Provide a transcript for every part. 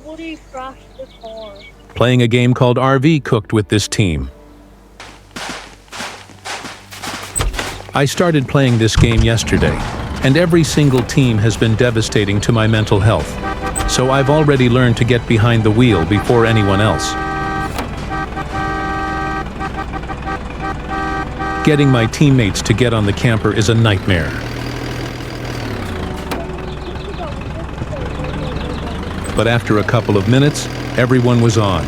Woody crashed the car. Playing a game called RV Cooked with this team. I started playing this game yesterday, and every single team has been devastating to my mental health. So I've already learned to get behind the wheel before anyone else. Getting my teammates to get on the camper is a nightmare. But after a couple of minutes, everyone was on.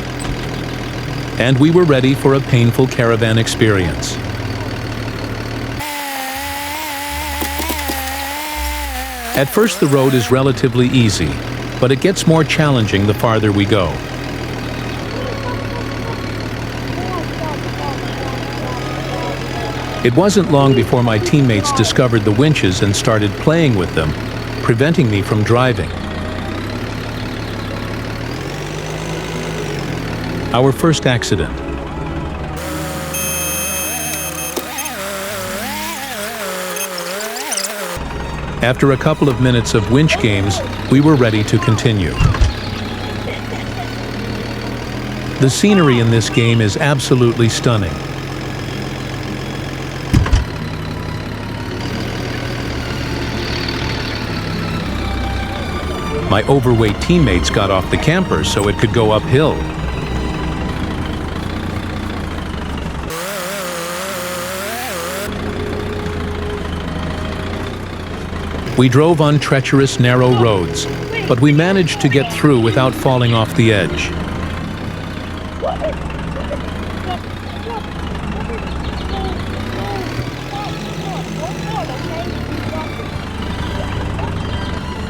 And we were ready for a painful caravan experience. At first, the road is relatively easy, but it gets more challenging the farther we go. It wasn't long before my teammates discovered the winches and started playing with them, preventing me from driving. Our first accident. After a couple of minutes of winch games, we were ready to continue. The scenery in this game is absolutely stunning. My overweight teammates got off the camper so it could go uphill. We drove on treacherous, narrow roads, but we managed to get through without falling off the edge.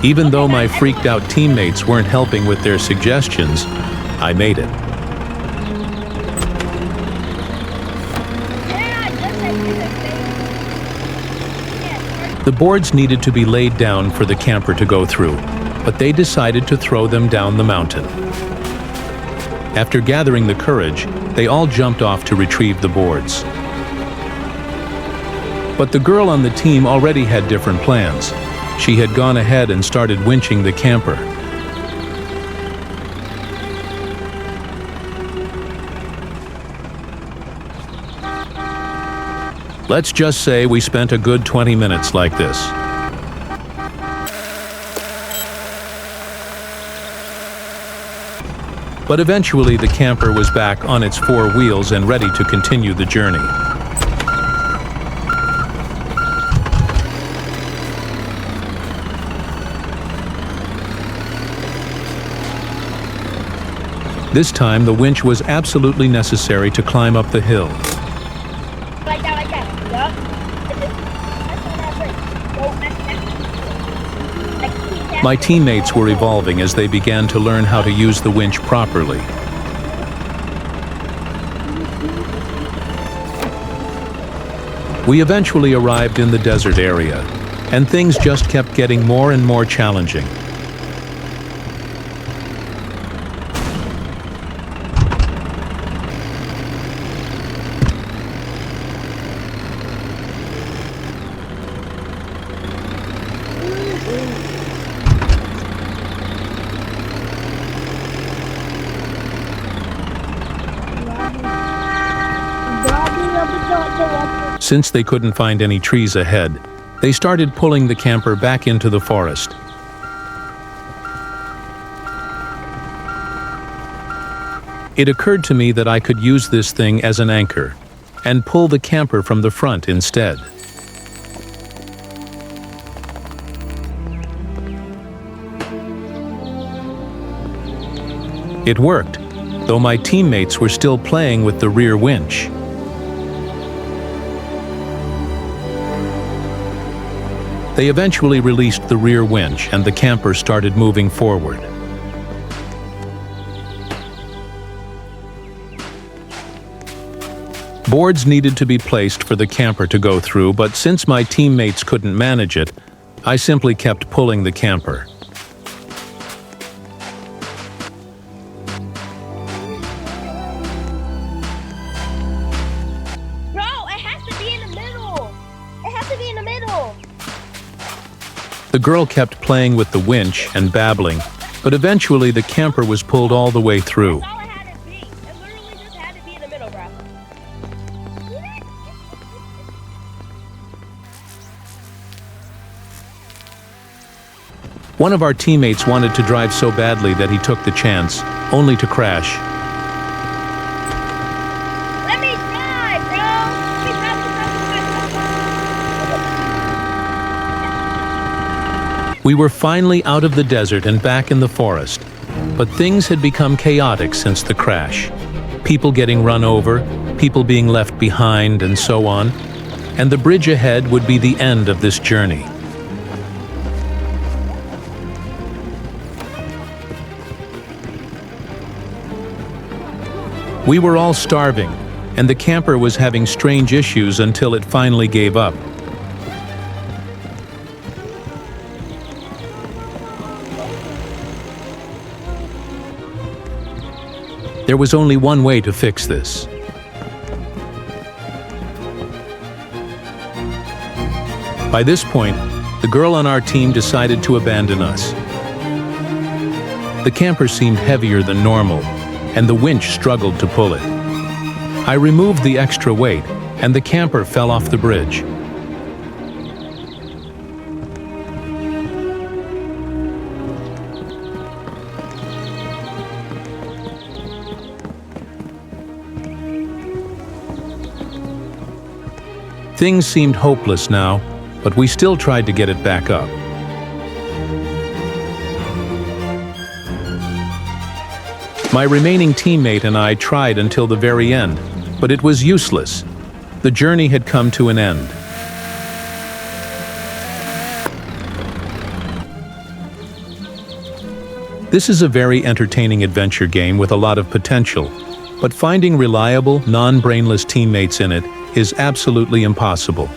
Even though my freaked out teammates weren't helping with their suggestions, I made it. The boards needed to be laid down for the camper to go through, but they decided to throw them down the mountain. After gathering the courage, they all jumped off to retrieve the boards. But the girl on the team already had different plans. She had gone ahead and started winching the camper. Let's just say we spent a good 20 minutes like this. But eventually the camper was back on its four wheels and ready to continue the journey. This time the winch was absolutely necessary to climb up the hill. My teammates were evolving as they began to learn how to use the winch properly. We eventually arrived in the desert area, and things just kept getting more and more challenging. Since they couldn't find any trees ahead, they started pulling the camper back into the forest. It occurred to me that I could use this thing as an anchor and pull the camper from the front instead. It worked, though my teammates were still playing with the rear winch. They eventually released the rear winch and the camper started moving forward. Boards needed to be placed for the camper to go through, but since my teammates couldn't manage it, I simply kept pulling the camper. The girl kept playing with the winch and babbling, But eventually the camper was pulled all the way through. That's all it had to be. It literally just had to be in the middle, bro. One of our teammates wanted to drive so badly that he took the chance, only to crash. Let me drive, bro. Let me drive. We were finally out of the desert and back in the forest. But things had become chaotic since the crash. People getting run over, people being left behind, and so on. And the bridge ahead would be the end of this journey. We were all starving, and the camper was having strange issues until it finally gave up. There was only one way to fix this. By this point, the girl on our team decided to abandon us. The camper seemed heavier than normal, and the winch struggled to pull it. I removed the extra weight, and the camper fell off the bridge. Things seemed hopeless now, but we still tried to get it back up. My remaining teammate and I tried until the very end, but it was useless. The journey had come to an end. This is a very entertaining adventure game with a lot of potential, but finding reliable, non-brainless teammates in it is absolutely impossible.